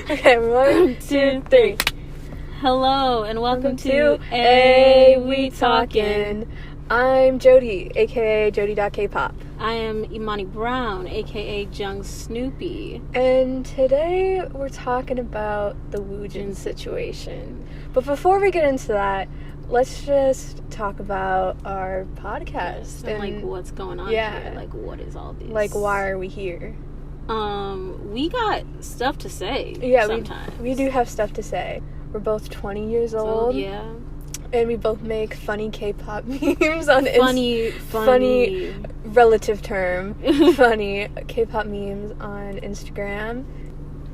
Okay, 1, 2, 3. Hello, and welcome to A We Talkin'. I'm Jody, aka Jody.Kpop. I am Imani Brown, aka Jung Snoopy. And today we're talking about the Woojin situation. But before we get into that, let's just talk about our podcast. And like what's going on here. Like what is all this? Like why are we here? We got stuff to say. Yeah, sometimes. We do have stuff to say. We're both 20 years old. Yeah. And we both make funny K-pop memes on funny relative term. Funny K-pop memes on Instagram.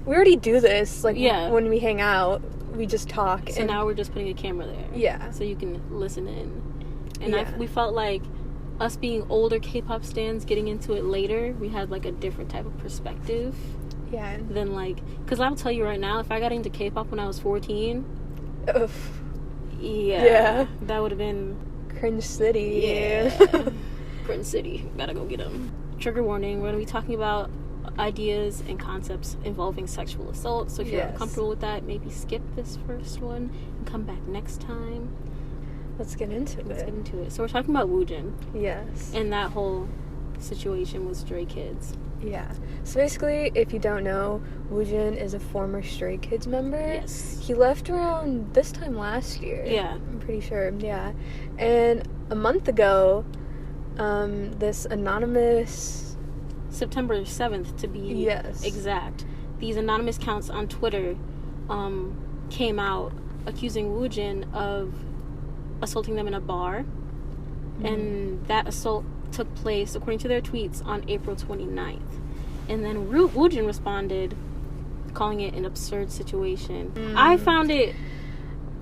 We already do this, when we hang out, we just talk. So now we're just putting a camera there. Yeah. So you can listen in. And we felt like us being older K-pop stans getting into it later, we had like a different type of perspective. Yeah. Than because I'll tell you right now, if I got into K-pop when I was 14, yeah, that would have been Cringe City. Yeah. Cringe City. Gotta go get them. Trigger warning, we're gonna be talking about ideas and concepts involving sexual assault, so if you're uncomfortable with that, maybe skip this first one and come back next time. Let's get into it. So we're talking about Woojin. Yes. And that whole situation with Stray Kids. Yeah. So basically, if you don't know, Woojin is a former Stray Kids member. Yes. He left around this time last year. Yeah. I'm pretty sure. Yeah. And a month ago, this anonymous... September 7th, to be exact. These anonymous accounts on Twitter came out accusing Woojin of assaulting them in a bar. Mm-hmm. And that assault took place, according to their tweets, on April 29th. And then Woojin responded, calling it an absurd situation. I found it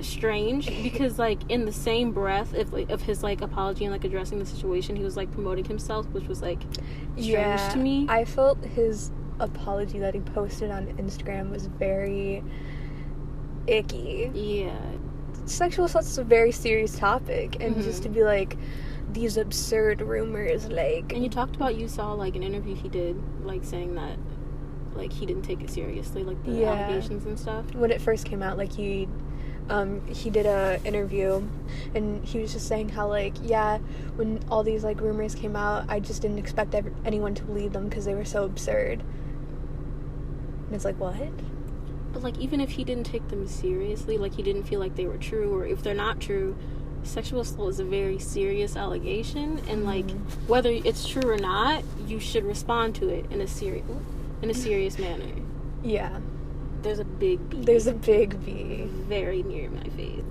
strange because, in the same breath of his, apology and, addressing the situation, he was, promoting himself, which was, strange to me. I felt his apology that he posted on Instagram was very icky. Yeah. Sexual assault is a very serious topic, and just to be these absurd rumors, And you talked about, you saw, an interview he did, saying that, he didn't take it seriously, the allegations and stuff. When it first came out, he did a interview, and he was just saying how, when all these, rumors came out, I just didn't expect anyone to believe them because they were so absurd. And it's what? But, even if he didn't take them seriously, he didn't feel like they were true, or if they're not true, sexual assault is a very serious allegation, and whether it's true or not, you should respond to it in a serious manner. Yeah. There's a big B. Very near my face.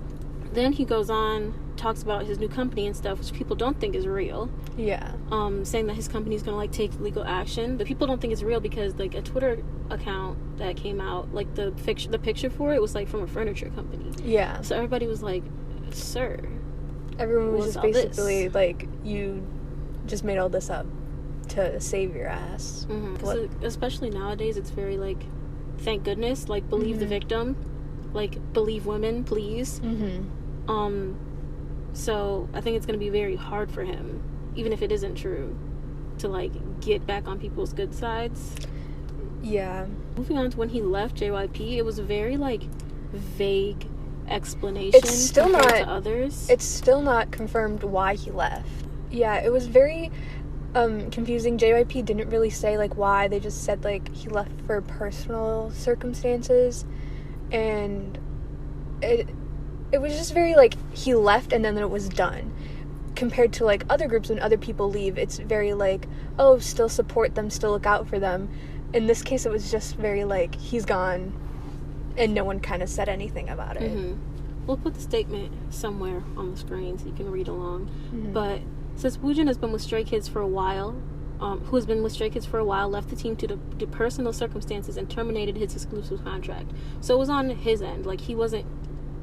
Then he goes on, talks about his new company and stuff, which people don't think is real. Yeah. Saying that his company's gonna take legal action, but people don't think it's real because a Twitter account that came out, the picture for it was from a furniture company. Yeah. So everybody was like, sir. Everyone was just basically you just made all this up to save your ass. Mm-hmm. Especially nowadays, it's very thank goodness, believe the victim, believe women, please. Mm-hmm. So I think it's going to be very hard for him, even if it isn't true, to get back on people's good sides. Yeah. Moving on to when he left JYP, it was a very vague explanation. It's still not to others. It's still not confirmed why he left. Yeah, it was very confusing. JYP didn't really say why. They just said he left for personal circumstances, and it was just very he left and then it was done. Compared to other groups, when other people leave, it's very oh, still support them, still look out for them. In this case, it was just very he's gone, and no one kind of said anything about it. Mm-hmm. We'll put the statement somewhere on the screen so you can read along. Mm-hmm. But since Woojin has been with Stray Kids for a while, left the team due to personal circumstances and terminated his exclusive contract. So it was on his end. He wasn't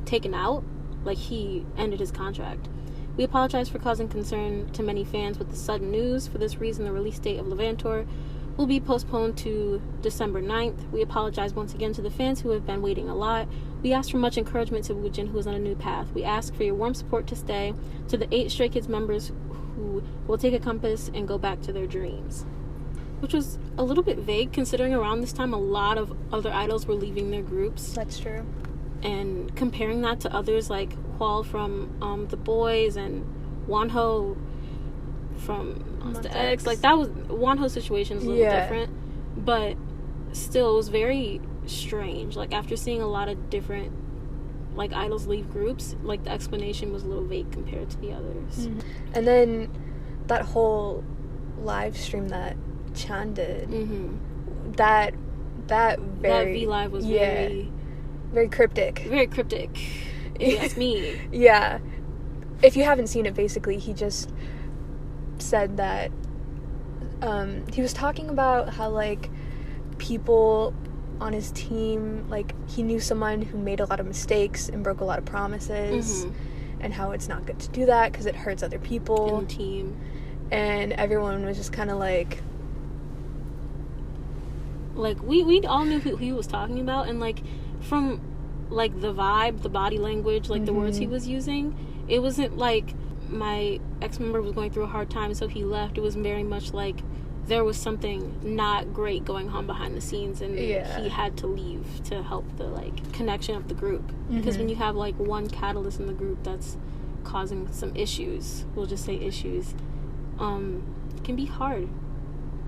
taken out. He ended his contract. We apologize for causing concern to many fans with the sudden news. For this reason, the release date of Levantor will be postponed to December 9th. We apologize once again to the fans who have been waiting a lot. We ask for much encouragement to Woojin, who is on a new path. We ask for your warm support to stay. To the 8 Stray Kids members who will take a compass and go back to their dreams. which was a little bit vague considering around this time a lot of other idols were leaving their groups. That's true. And comparing that to others like Hwal from The Boys and Wonho from Monsta X, like that was Wonho's situation is a little different, but still it was very strange. Like after seeing a lot of different like idols leave groups, like the explanation was a little vague compared to the others. And then that whole live stream that Chan did, that V Live was very cryptic. Very cryptic. If you ask me. Yeah. If you haven't seen it, basically, he just said that he was talking about how, like, people on his team, like, he knew someone who made a lot of mistakes and broke a lot of promises, and how it's not good to do that because it hurts other people. In the team. And everyone was just kind of like... Like, we all knew who he was talking about, and, like, from, like, the vibe, the body language, like, the words he was using, it wasn't, like, my ex-member was going through a hard time, so he left. It was very much, like, there was something not great going on behind the scenes, and he had to leave to help the, like, connection of the group. Because when you have, like, one catalyst in the group that's causing some issues, we'll just say issues, it can be hard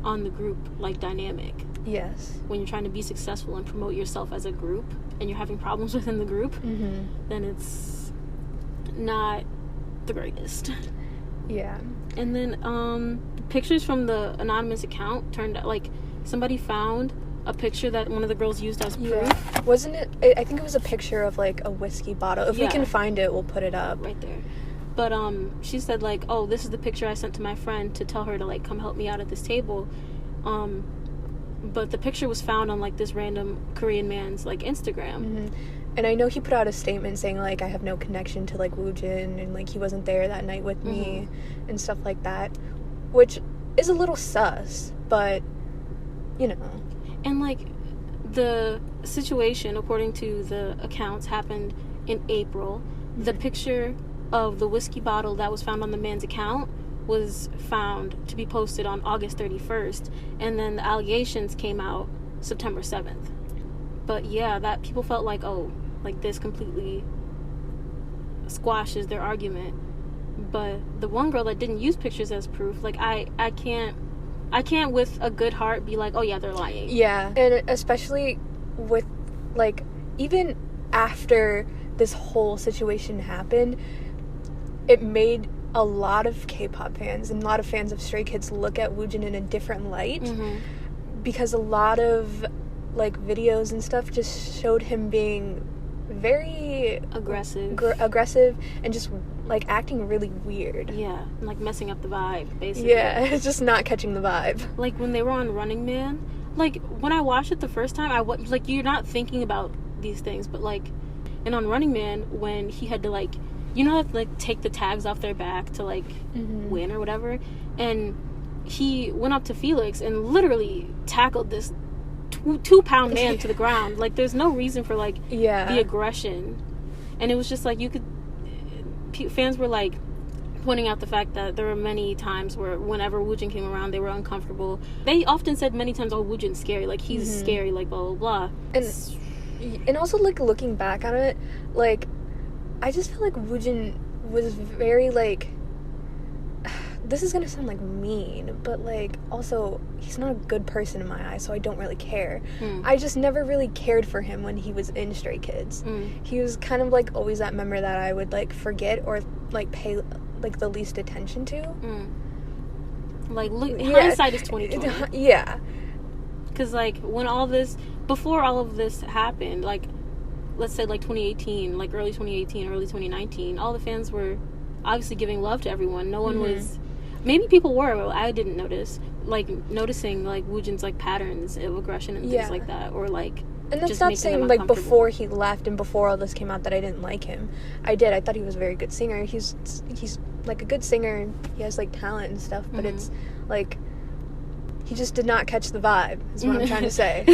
on the group, like, dynamic. Yes. When you're trying to be successful and promote yourself as a group and you're having problems within the group, then it's not the greatest. Yeah. And then pictures from the anonymous account turned out, like, somebody found a picture that one of the girls used as proof. Wasn't it? I think it was a picture of, like, a whiskey bottle. If we can find it, we'll put it up. Right there. But she said, like, oh, this is the picture I sent to my friend to tell her to, like, come help me out at this table. But the picture was found on, like, this random Korean man's, like, Instagram. And I know he put out a statement saying, like, I have no connection to, like, Woojin, and, like, he wasn't there that night with me, and stuff like that, which is a little sus, but, you know. And, like, the situation, according to the accounts, happened in April. The picture of the whiskey bottle that was found on the man's account was found to be posted on August 31st, and then the allegations came out September 7th. But yeah, that people felt like, oh, like, this completely squashes their argument. But the one girl that didn't use pictures as proof, like, I can't with a good heart be like, oh yeah, they're lying. Yeah. And especially with, like, even after this whole situation happened, it made a lot of K-pop fans and a lot of fans of Stray Kids look at Woojin in a different light, because a lot of, like, videos and stuff just showed him being very aggressive and just, like, acting really weird. Yeah, and, like, messing up the vibe, basically. Yeah, it's just not catching the vibe. Like, when they were on Running Man, like, when I watched it the first time, like, you're not thinking about these things, but, like, and on Running Man, when he had to, like, you know, like, take the tags off their back to, like, win or whatever, and he went up to Felix and literally tackled this 2-pound man to the ground. Like, there's no reason for, like, the aggression. And it was just, like, you could... fans were, like, pointing out the fact that there were many times where whenever Woojin came around, they were uncomfortable. They often said many times, oh, Woojin's scary. Like, he's scary, like, blah, blah, blah. And also, like, looking back on it, like, I just feel like Woojin was very, like... This is gonna sound, like, mean, but, like, also, he's not a good person in my eyes, so I don't really care. I just never really cared for him when he was in Stray Kids. He was kind of, like, always that member that I would, like, forget or, like, pay, like, the least attention to. Like, look, hindsight is 20/20. Yeah. Because, like, when before all of this happened, like, let's say, like, 2018, like, early 2018, early 2019, all the fans were obviously giving love to everyone. No one was... Maybe people were, but I didn't notice. Like, noticing, like, Woojin's, like, patterns of aggression and things like that. Or, like... And that's not saying, like, before he left and before all this came out that I didn't like him. I did. I thought he was a very good singer. He's like, a good singer, and he has, like, talent and stuff. But it's, like... He just did not catch the vibe, is what I'm trying to say.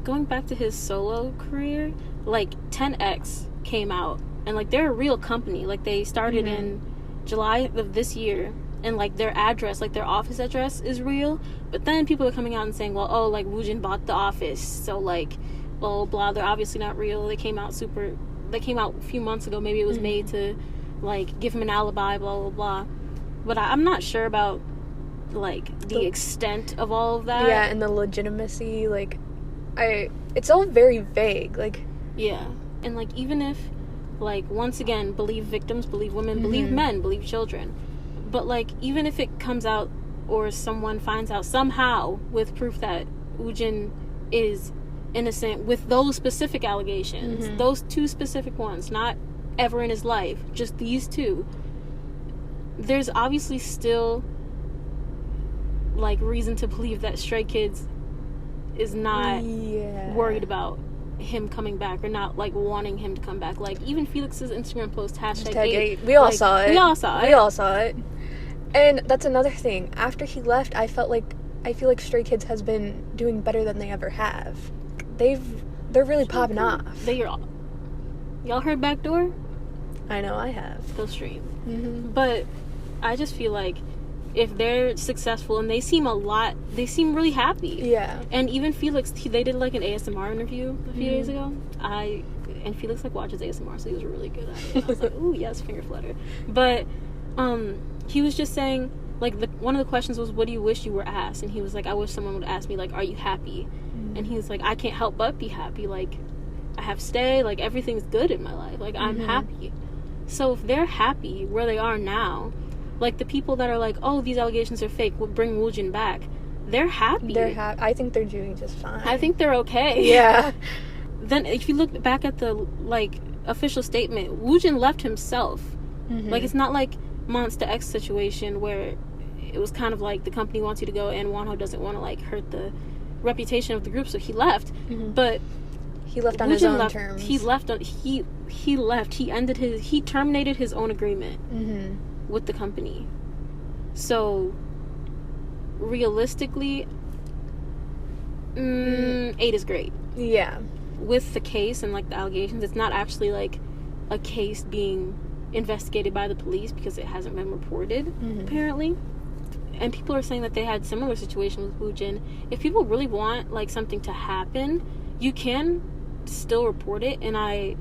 Going back to his solo career, like, 10X came out, and, like, they're a real company. Like, they started in July of this year, and like their address, like their office address is real, but then people are coming out and saying, well, oh, like Woojin bought the office, so like blah blah, they're obviously not real. They came out a few months ago, maybe it was made to like give him an alibi, blah blah blah. But I'm not sure about like the extent of all of that. Yeah, and the legitimacy, like it's all very vague, like. Yeah. And like, even if, like, once again, believe victims, believe women, believe men, believe children, but like, even if it comes out or someone finds out somehow with proof that Woojin is innocent with those specific allegations, those 2 specific ones, not ever in his life, just these 2, there's obviously still like reason to believe that Stray Kids is not worried about him coming back, or not like wanting him to come back. Like, even Felix's Instagram post #8, we all saw it. We all saw it. And that's another thing. After he left, I feel like Stray Kids has been doing better than they ever have. They're really popping off. Y'all heard Backdoor? I know I have. Go stream. But I just feel like if they're successful, and they seem really happy. Yeah. And even Felix, they did like an ASMR interview a few days ago. And Felix like watches ASMR, so he was really good at it. I was like, ooh, yes, finger flutter. But he was just saying, like, one of the questions was, what do you wish you were asked? And he was like, I wish someone would ask me, like, are you happy? And he was like, I can't help but be happy. Like, I have stay, like, everything's good in my life. Like, I'm happy. So if they're happy where they are now, like, the people that are like, oh, these allegations are fake, will bring Woojin back, they're happy. I think they're doing just fine. I think they're okay. Yeah. Then if you look back at the, like, official statement, Woojin left himself. Like, it's not like Monsta X situation where it was kind of like the company wants you to go and Wonho doesn't want to, like, hurt the reputation of the group, so he left. But he left on his own terms. He left. He terminated his own agreement with the company. So realistically, 8 is great. Yeah. With the case and like the allegations, it's not actually like a case being investigated by the police because it hasn't been reported, apparently. And people are saying that they had similar situations with Woojin. If people really want like something to happen, you can still report it. And I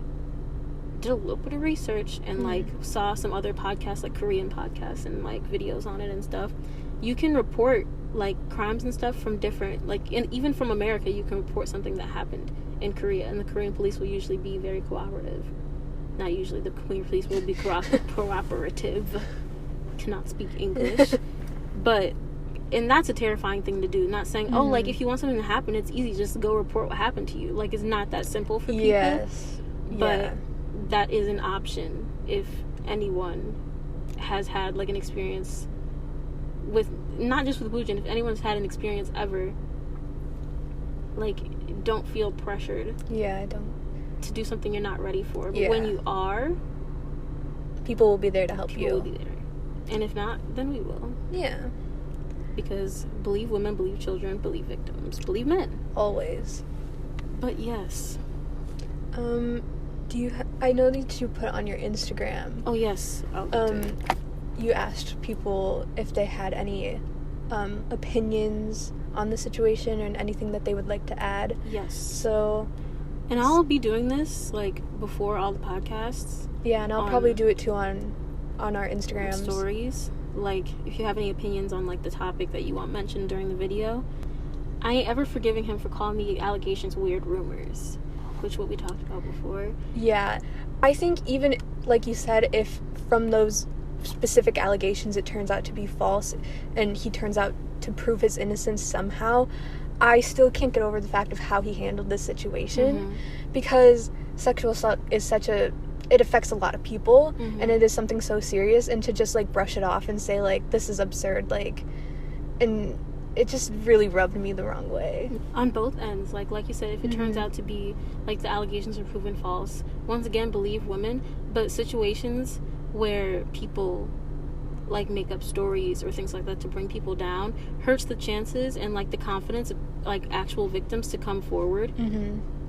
did a little bit of research and like saw some other podcasts, like Korean podcasts, and like videos on it and stuff. You can report like crimes and stuff from different, like, and even from America, you can report something that happened in Korea, and the Korean police will usually be very cooperative. Not usually, the Korean police will be cooperative. Cannot speak English. But, and that's a terrifying thing to do. Not saying, oh, like, if you want something to happen, it's easy, just go report what happened to you. Like, it's not that simple for people. Yes. But that is an option if anyone has had, like, an experience with, not just with Woojin, if anyone's had an experience ever, like, don't feel pressured. Yeah, I don't. To do something you're not ready for. But when you are, people will be there to help you. People will be there. And if not, then we will. Yeah. Because believe women, believe children, believe victims, believe men. Always. But yes. Do you I know that you put on your Instagram. Oh, yes. You asked people if they had any opinions on the situation and anything that they would like to add. Yes. So... And I'll be doing this, like, before all the podcasts. Yeah, and I'll probably do it, too, on our Instagram stories. Like, if you have any opinions on, like, the topic that you want mentioned during the video. I ain't ever forgiving him for calling the allegations weird rumors, which what we talked about before. Yeah. I think even, like you said, if from those specific allegations it turns out to be false and he turns out to prove his innocence somehow, I still can't get over the fact of how he handled this situation, because sexual assault is it affects a lot of people, and it is something so serious, and to just, like, brush it off and say, like, this is absurd, like, and it just really rubbed me the wrong way. On both ends, like you said, if it turns out to be, like, the allegations are proven false, once again, believe women, but situations where people, like, make up stories or things like that to bring people down hurts the chances and, like, the confidence of, like, actual victims to come forward.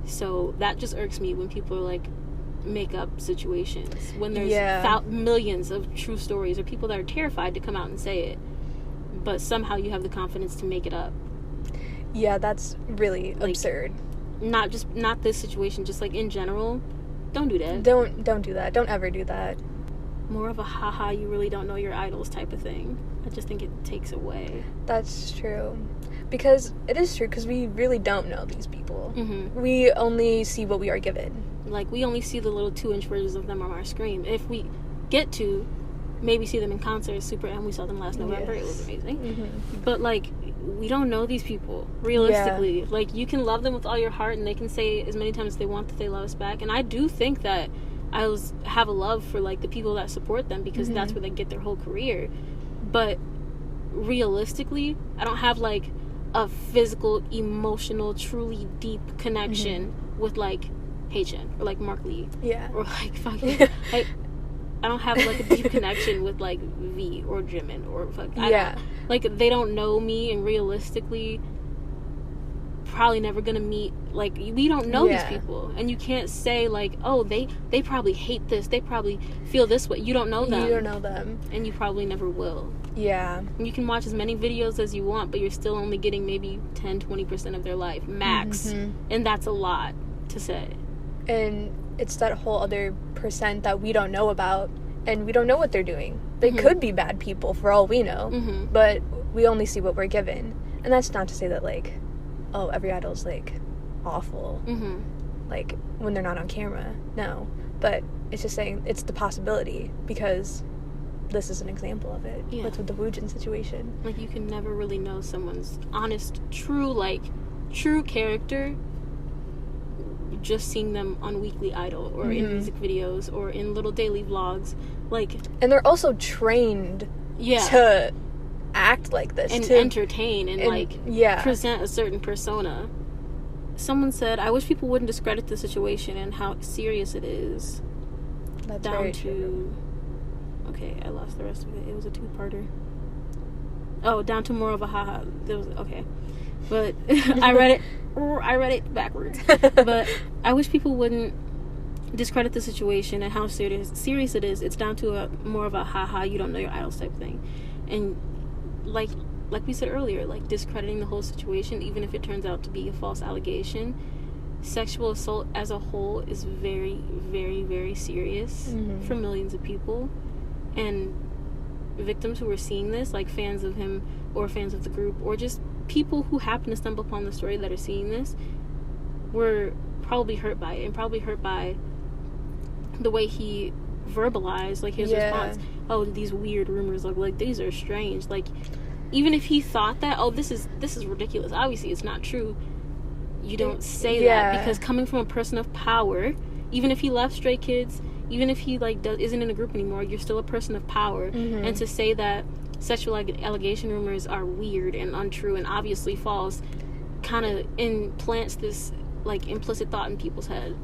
So that just irks me when people are like, make up situations when there's millions of true stories or people that are terrified to come out and say it, but somehow you have the confidence to make it up. Yeah, that's really absurd. Not this situation, just like in general. Don't do that. Don't do that. Don't ever do that. More of a haha, you really don't know your idols type of thing. I just think it takes away. That's true. Because it is true, because we really don't know these people. Mm-hmm. We only see what we are given. Like, we only see the little 2-inch versions of them on our screen. If we get to maybe see them in concert, Super M, we saw them last November. Yes. It was amazing. Mm-hmm. But, like, we don't know these people, realistically. Yeah. Like, you can love them with all your heart, and they can say as many times as they want that they love us back. And I do think that I have a love for, like, the people that support them, because that's where they get their whole career. But realistically, I don't have, like, a physical, emotional, truly deep connection with, like, Haechan or, like, Mark Lee. Yeah. Or, like, fucking... I don't have, like, a deep connection with, like, V or Jimin or fuck. Like, they don't know me, and realistically, probably never gonna meet, like, we don't know these people. And you can't say, like, oh, they probably hate this, they probably feel this way. You don't know them. You don't know them. And you probably never will. Yeah. And you can watch as many videos as you want, but you're still only getting maybe 10-20% of their life, max. And that's a lot to say. And it's that whole other percent that we don't know about, and we don't know what they're doing. They could be bad people for all we know, but we only see what we're given. And that's not to say that, like, oh, every idol's, like, awful, like, when they're not on camera. No. But it's just saying it's the possibility, because this is an example of it. Yeah. With the Woojin situation. Like, you can never really know someone's honest, true character just seeing them on Weekly Idol or in music videos or in little daily vlogs. Like, and they're also trained to act like this and to entertain and present a certain persona. Someone said, I wish people wouldn't discredit the situation and how serious it is. That's down very to true. Okay, I lost the rest of it. It was a 2-parter. Oh, down to more of a haha. There was okay. But I read it backwards. But I wish people wouldn't discredit the situation and how serious it is. It's down to more of a haha, you don't know your idols type thing. And like we said earlier, like, discrediting the whole situation, even if it turns out to be a false allegation. Sexual assault as a whole is very, very, very serious for millions of people. And victims who are seeing this, like fans of him or fans of the group, or just people who happen to stumble upon the story that are seeing this, were probably hurt by it, and probably hurt by the way he verbalized, like, his response. Oh, these weird rumors, like these are strange. Like, even if he thought that, oh, this is ridiculous, obviously it's not true, you don't say that, because coming from a person of power, even if he left Stray Kids, even if he, like, isn't in a group anymore, you're still a person of power. And to say that sexual allegation rumors are weird and untrue and obviously false kind of implants this, like, implicit thought in people's head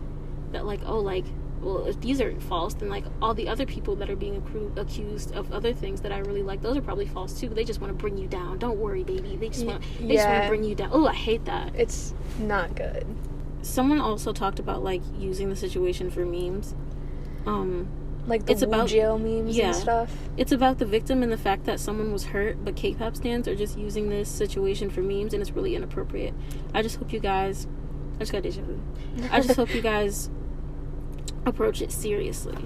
that, like, oh, like, well, if these are false, then, like, all the other people that are being accused of other things that I really like, those are probably false too. They just want to bring you down. Don't worry, baby. They just want to bring you down. Oh, I hate that. It's not good. Someone also talked about, like, using the situation for memes. Like the Woojin memes and stuff. It's about the victim and the fact that someone was hurt, but K-pop stans are just using this situation for memes, and it's really inappropriate. I just hope you guys... I just got deja vu. I just hope you guys approach it seriously.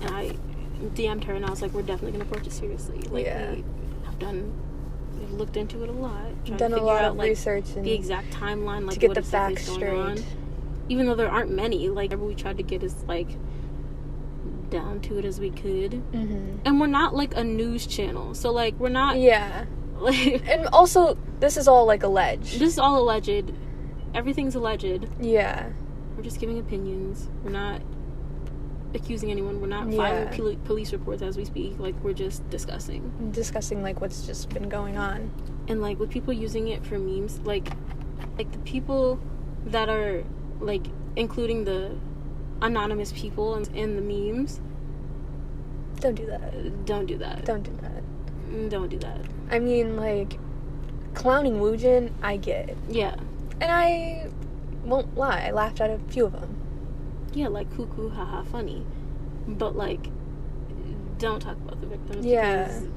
And I DM'd her, and I was like, we're definitely going to approach it seriously. Like, we've looked into it a lot. Done a lot of research. And the exact timeline, like, to get the facts straight. Even though there aren't many, like, whatever we tried to get is, like, down to it as we could. And we're not, like, a news channel, so, like, we're not like, and also this is all, like, alleged. This is all alleged. Everything's alleged. We're just giving opinions. We're not accusing anyone. We're not filing police reports as we speak. Like, we're just discussing, like, what's just been going on. And, like, with people using it for memes, like the people that are, like, including the anonymous people in the memes, don't do that. I mean, like, clowning Woojin, I get. And I won't lie, I laughed at a few of them. yeah, like, cuckoo, haha, funny. But, like, don't talk about the victims. Yeah. Because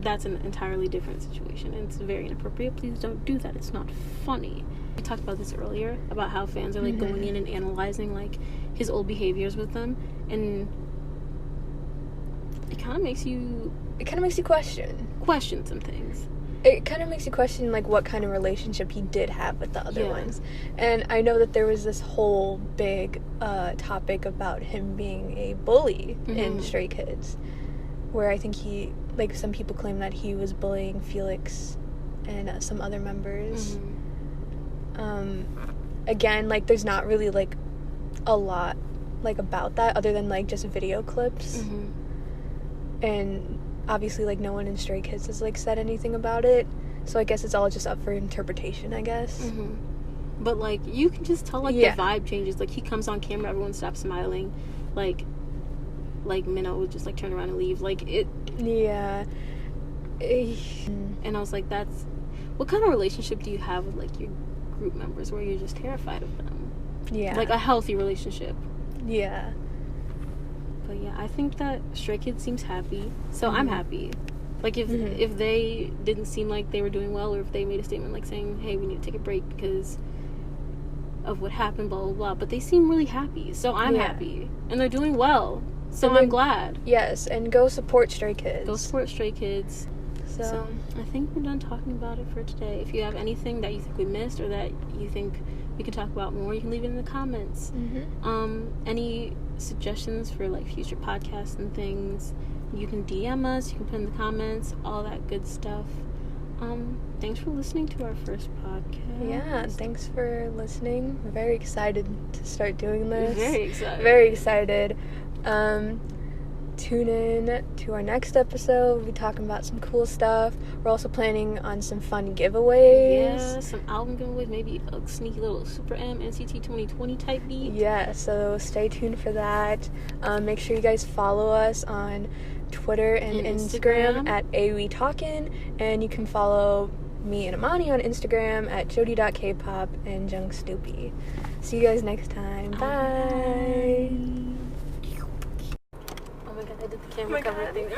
that's an entirely different situation, and it's very inappropriate. Please don't do that. It's not funny. We talked about this earlier, about how fans are, like, going in and analyzing, like, his old behaviors with them, and it kind of makes you question some things. It kind of makes you question, like, what kind of relationship he did have with the other ones. And I know that there was this whole big topic about him being a bully in Stray Kids, where I think some people claim that he was bullying Felix and some other members. Again, like, there's not really, like, a lot, like, about that other than, like, just video clips. And obviously, like, no one in Stray Kids has, like, said anything about it, so I guess it's all just up for interpretation, I guess. But, like, you can just tell, like, the vibe changes. Like, he comes on camera, everyone stops smiling. Like Minna would just, like, turn around and leave. Like, it... Yeah. And I was like, what kind of relationship do you have with, like, your group members where you're just terrified of them? Yeah. Like, a healthy relationship. Yeah. But yeah, I think that Stray Kids seems happy, so I'm happy. Like, if they didn't seem like they were doing well, or if they made a statement like saying, hey, we need to take a break because of what happened, blah, blah, blah, but they seem really happy, so I'm happy. And they're doing well, so I'm glad. Yes, and go support Stray Kids. Go support Stray Kids. So I think we're done talking about it for today. If you have anything that you think we missed or that you think we can talk about more, you can leave it in the comments. Any suggestions for, like, future podcasts and things, you can DM us, you can put in the comments, all that good stuff. Thanks for listening to our first podcast. Yeah, thanks for listening. I'm very excited to start doing this. Very excited. Tune in to our next episode. We'll be talking about some cool stuff. We're also planning on some fun giveaways. Yeah, some album giveaways, maybe a sneaky little Super M NCT 2020 type beat. Yeah, so stay tuned for that. Make sure you guys follow us on Twitter and Instagram at AWeTalkin', and you can follow me and Amani on Instagram at jody.kpop and JungStoopy. See you guys next time. Bye. Oh my god, I did the camera cover thing.